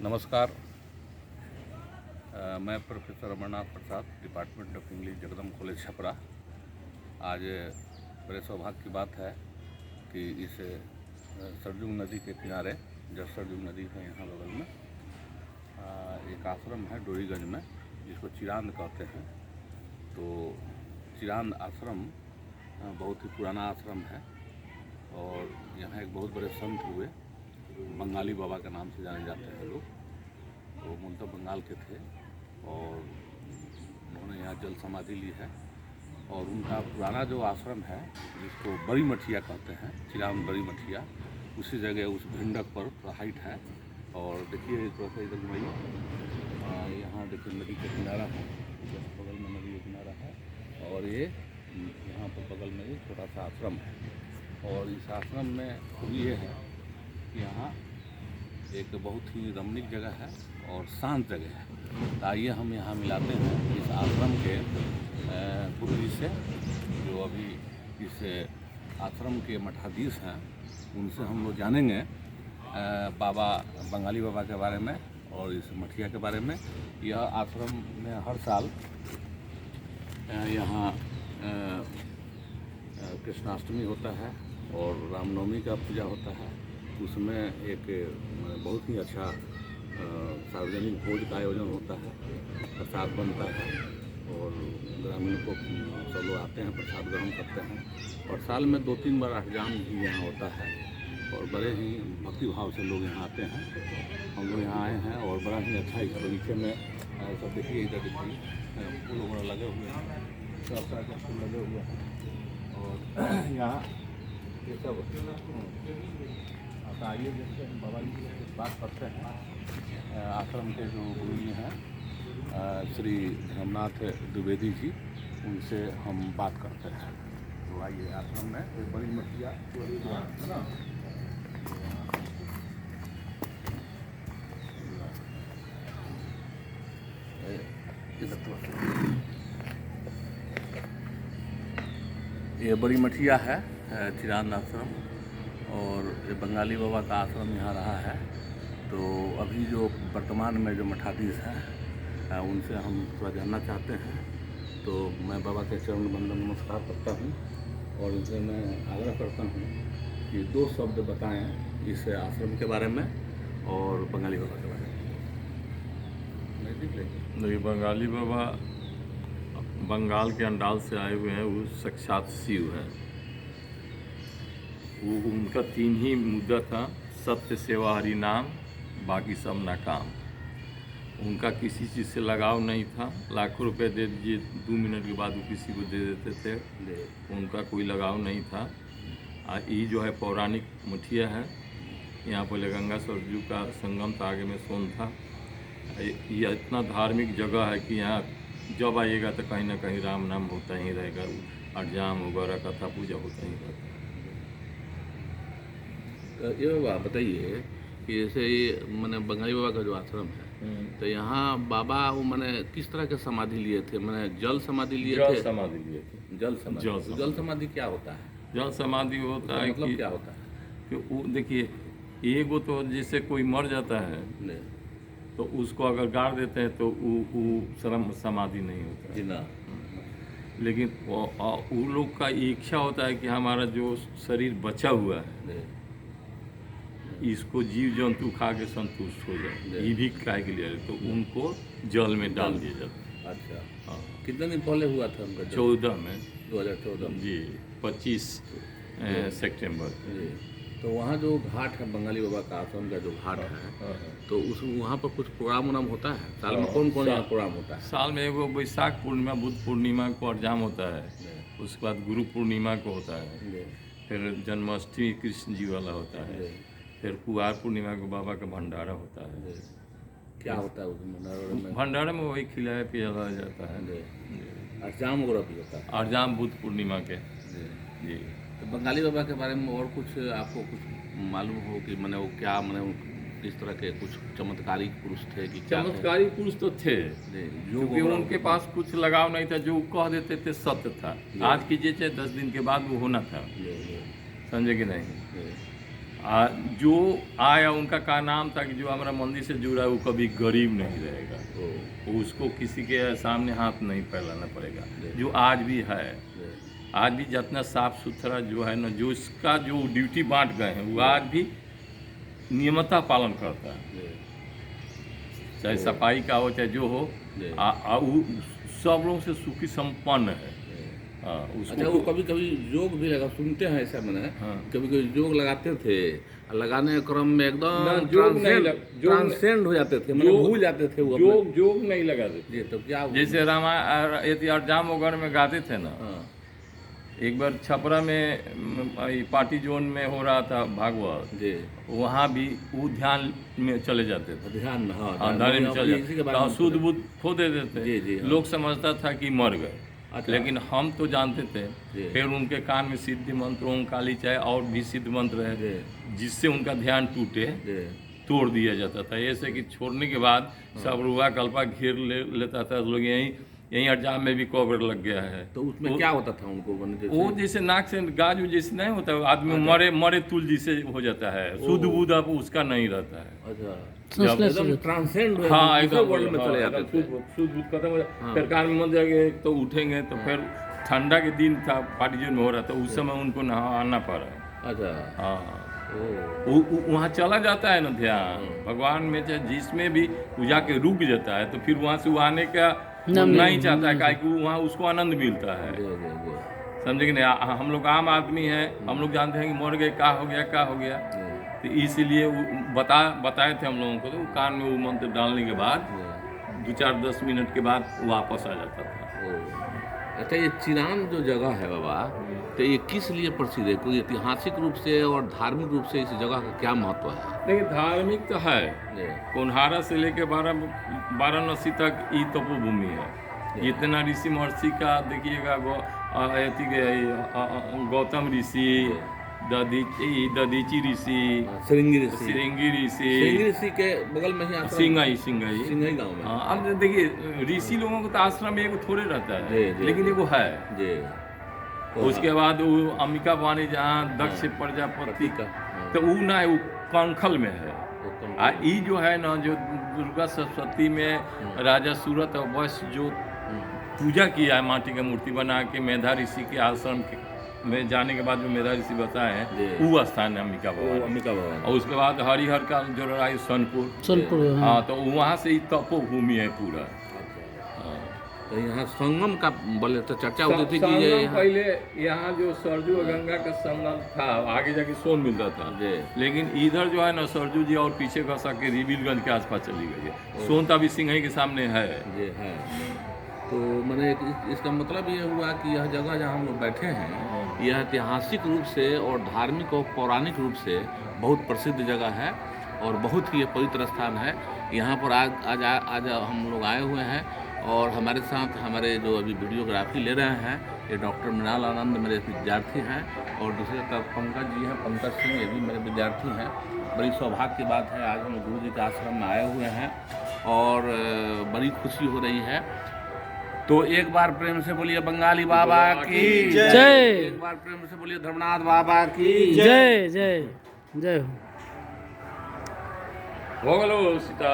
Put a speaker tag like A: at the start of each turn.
A: नमस्कार। मैं professor Amarnath Prasad, department of English, Jagdamb college Chhapra. आज बड़े सौभाग्य की बात है कि इस सरजू नदी के किनारे, जब सरजू नदी है यहाँ बगल में, एक आश्रम है डोरीगंज में, जिसको चिरांद कहते हैं। तो चिरांद आश्रम बहुत ही पुराना आश्रम है और यहाँ एक बहुत बड़े संत हुए, बंगाली बाबा के नाम से जाने जाते हैं लोग। वो मूलतः बंगाल के थे और उन्होंने यहाँ जल समाधि ली है। और उनका पुराना जो आश्रम है, जिसको बड़ी मठिया कहते हैं, चिरांद बड़ी मठिया, उसी जगह उस भिंडक पर थोड़ा हाइट है। और देखिए थोड़ा सा इधर में यहाँ देखिए नदी का किनारा है, बगल में नदी का किनारा है और ये यहाँ पर बगल में एक छोटा सा आश्रम है। और इस आश्रम में खूबी ये है कि यहाँ एक बहुत ही रमणीक जगह है और शांत जगह है। तो आइए हम यहाँ मिलाते हैं इस आश्रम के गुरु जी से, जो अभी इस आश्रम के मठाधीश हैं। उनसे हम लोग जानेंगे बाबा, बंगाली बाबा के बारे में और इस मठिया के बारे में। यह आश्रम में हर साल यहाँ कृष्णाष्टमी होता है और रामनवमी का पूजा होता है। उसमें एक बहुत ही अच्छा सार्वजनिक भोज का आयोजन होता है, प्रसाद बनता है और ग्रामीण को सब लोग आते हैं, प्रसाद ग्रहण करते हैं। और साल में 2-3 बार अष्टजाम भी यहाँ होता है और बड़े ही भक्ति भाव से लोग यहाँ आते हैं। हम लोग यहाँ आए हैं और बड़ा ही अच्छा इस बगीचे में सब देखिए, इधर देखिए फूल वगैरह लगे हुए हैं, सब तरह के फूल लगे हुए हैं। और यहाँ ये सब आइए देखते हैं, बाबा जी से बात करते हैं। आश्रम के जो गुरु जी हैं श्री धर्मनाथ द्विवेदी जी, उनसे हम बात करते हैं। तो आइए, आश्रम में एक बड़ी मठिया है ना, ये बड़ी मठिया है चिरांद आश्रम और ये बंगाली बाबा का आश्रम यहाँ रहा है। तो अभी जो वर्तमान में जो मठाधीश हैं उनसे हम थोड़ा जानना चाहते हैं। तो मैं बाबा के चरण बंदन नमस्कार करता हूँ और उनसे मैं आग्रह करता हूँ कि 2 शब्द बताएं इस आश्रम के बारे में और बंगाली बाबा के बारे में।
B: नहीं, बंगाली बाबा बंगाल के अंडाल से आए हुए हैं। वो साक्षात शिव है। वो उनका 3 ही मुद्दा था, सत्य, सेवा, हरि नाम, बाकी सब नाकाम। उनका किसी चीज़ से लगाव नहीं था। लाखों रुपए दे दीजिए, 2 मिनट के बाद वो किसी को दे देते थे। उनका कोई लगाव नहीं था। ये जो है पौराणिक मठिया है। यहाँ पर गंगा सरजू का संगम था, आगे में सोन था। ये इतना धार्मिक जगह है कि यहाँ जब आइएगा तो कहीं ना कहीं राम नाम होता ही रहेगा, अष्टजाम वगैरह कथा पूजा होता ही रहता है।
A: तो ये बाबा बताइए कि जैसे ये मैंने बंगाली बाबा का जो आश्रम है, तो यहाँ बाबा वो मैंने किस तरह के समाधि लिए थे? मैंने जल समाधि लिए थे।
B: जल समाधि लिए थे।
A: जल समाधि क्या होता है?
B: जल समाधि होता है
A: मतलब क्या होता है
B: कि वो देखिए, एगो तो जैसे कोई मर जाता है तो उसको अगर गाड़ देते हैं तो वो श्रम समाधि नहीं होता है
A: ना।
B: लेकिन वो लोग का इच्छा होता है कि हमारा जो शरीर बचा हुआ है इसको जीव जंतु खा के संतुष्ट हो जाए, ये भी खाए के लिए, तो उनको जल में डाल दिया जाता है।
A: अच्छा,
B: हाँ।
A: कितने दिन पहले हुआ था उनका?
B: 14 में
A: 2014 में
B: जी, 25 सितंबर।
A: तो वहाँ जो घाट है, बंगाली बाबा का आश्रम का जो घाट है, तो उस वहाँ पर कुछ प्रोग्राम उनाम होता है? साल में कौन कौन प्रोग्राम होता है?
B: साल में एगो बैसाख पूर्णिमा, बुद्ध पूर्णिमा को अष्टजाम होता है। उसके बाद गुरु पूर्णिमा को होता है। फिर जन्माष्टमी कृष्ण जी वाला होता है। फिर कुआर पूर्णिमा को बाबा का भंडारा होता है।
A: क्या होता है उस भंडारे में?
B: भंडारे में वही खिलाया पिलाया जाता है।
A: अष्टजाम वगैरह भी होता है?
B: अष्टजाम बुद्ध पूर्णिमा के जी।
A: तो बंगाली बाबा के बारे में और कुछ आपको कुछ मालूम हो कि मैंने वो क्या, मैंने इस तरह के कुछ चमत्कारी पुरुष थे कि क्या?
B: चमत्कारी पुरुष तो थे, क्योंकि उनके पास कुछ लगाव नहीं था। जो कह देते थे सत्य था। आज कीजिए चाहे 10 दिन के बाद वो होना था, समझे कि नहीं। जो आया उनका का नाम था कि जो हमारा मंदिर से जुड़ा है वो कभी गरीब नहीं रहेगा, उसको किसी के सामने हाथ नहीं फैलाना पड़ेगा, जो आज भी है। आज भी जितना साफ सुथरा जो है ना, जो इसका जो ड्यूटी बांट गए हैं वो आज भी नियमता पालन करता है, चाहे सफाई का हो चाहे जो हो, वो सब लोगों से सुखी संपन्न है।
C: अच्छा, वो कभी कभी जोग भी लगा, सुनते हैं ऐसा मैंने, कभी कभी जोग लगाते थे, लगाने के क्रम में एकदम ट्रांसेंड हो जाते थे, मतलब भूल जाते थे वो।
B: जोग नहीं लगाते थे।
C: तो क्या
B: जैसे राम वगैरह में गाते थे ना, एक बार छपरा में पार्टी जोन में हो रहा था भागवत जी, वहाँ भी वो ध्यान में चले जाते थे,
C: ध्यान में
B: में चले जाते, शुद्ध बुद्ध खो देते थे, लोग समझता था कि मर गए।
C: अच्छा।
B: लेकिन हम तो जानते थे, फिर उनके कान में सिद्धि मंत्र, ओम काली चाहे और भी सिद्ध मंत्र है जिससे उनका ध्यान टूटे तोड़ दिया जाता था। ऐसे कि छोड़ने के बाद सब रुआ कल्पा घेर लेता था, लोग यहीं अरजाम में भी कवर लग गया है।
C: तो उसमें क्या होता था उनको?
B: वो जैसे नाक से गाज जैसे नहीं होता, आदमी मरे तुल जिसे हो जाता है, शुद्ध बुद्ध अब उसका नहीं रहता है।
C: एकदम ट्रांसेंड,
B: हाँ एकदम
C: वर्ल्ड में चले जाते थे,
B: शुद्ध बुद्ध खत्म हो जाता। फिर कान में मंद जाएंगे तो उठेंगे, तो फिर ठंडा के दिन था, पार्टी जोन में हो रहा था, उस समय उनको नहाना पड़ा।
C: अच्छा,
B: हाँ वहाँ चला जाता है ना ध्यान भगवान में, चाहे जिसमें भी वो जाके रुक जाता है, तो फिर वहाँ से वो आने का नहीं चाहता है, कि वहाँ उसको आनंद मिलता है। समझे कि नहीं? हम लोग आम आदमी हैं, हम लोग जानते हैं कि मर गए, क्या हो गया, तो इसीलिए बताए थे हम लोगों को, तो कान में वो मंत्र डालने के बाद 2-4-10 मिनट के बाद वापस आ जाता था।
C: अच्छा, ये चिरान जो जगह है बाबा, तो ये किस लिए प्रसिद्ध है? कोई ऐतिहासिक रूप से और धार्मिक रूप से इस जगह का क्या महत्व है?
B: देखिए, धार्मिक तो है, कोन्हारा से लेके वाराणसी तक ये तपोभूमि है। इतना ऋषि महर्षि का देखिएगा, गौतम ऋषि, दधीची ऋषि, श्रृंगी ऋषि के बगल में ही सिंघई गांव में। अब देखिए, ऋषि लोगों को तो आश्रम एगो थोड़े रहता है, लेकिन एगो है। उसके बाद वो अंबिका वाणी जहाँ दक्ष प्रजापति का, तो वो ना है, वो कंखल में है। ये जो है ना, जो दुर्गा सरस्वती में राजा सूरत और वश जो पूजा किया है, माटी का मूर्ति बना के मेधा ऋषि के आश्रम में जाने के बाद जो मेधा ऋषि बताए हैं, वो स्थान है अंबिका भवन। और उसके बाद हरिहर का जो रहा है सोनपुर, हाँ, तो वहाँ से ही तपोभूमि है पूरा।
C: तो यहाँ संगम का बोले तो चर्चा होती थी कि ये
B: पहले यहाँ जो सरजू और गंगा का संगम था, आगे जाके सोन मिलता था, लेकिन इधर जो है ना, सरजू जी और पीछे का सके रिबिलगंज के आसपास चली गई है। सोन तो अभी सिंघई के सामने है।
C: तो मैंने इसका मतलब ये हुआ कि यह जगह जहाँ हम लोग बैठे हैं, यह ऐतिहासिक रूप से और धार्मिक और पौराणिक रूप से बहुत प्रसिद्ध जगह है और बहुत ही पवित्र स्थान है। यहाँ पर आज हम लोग आए हुए हैं, और हमारे साथ हमारे जो अभी वीडियोग्राफी ले रहे हैं, ये डॉक्टर मृणाल आनंद मेरे विद्यार्थी हैं, और दूसरी तरफ पंकज जी हैं, पंकज सिंह, ये भी मेरे विद्यार्थी हैं। बड़ी सौभाग्य की बात है, आज हम गुरु जी के आश्रम में आए हुए हैं और बड़ी खुशी हो रही है। तो एक बार प्रेम से बोलिए बंगाली बाबा की जय, एक बार प्रेम से बोलिए धर्मनाथ बाबा की
D: जय जय जय।
B: हो गलो सीता।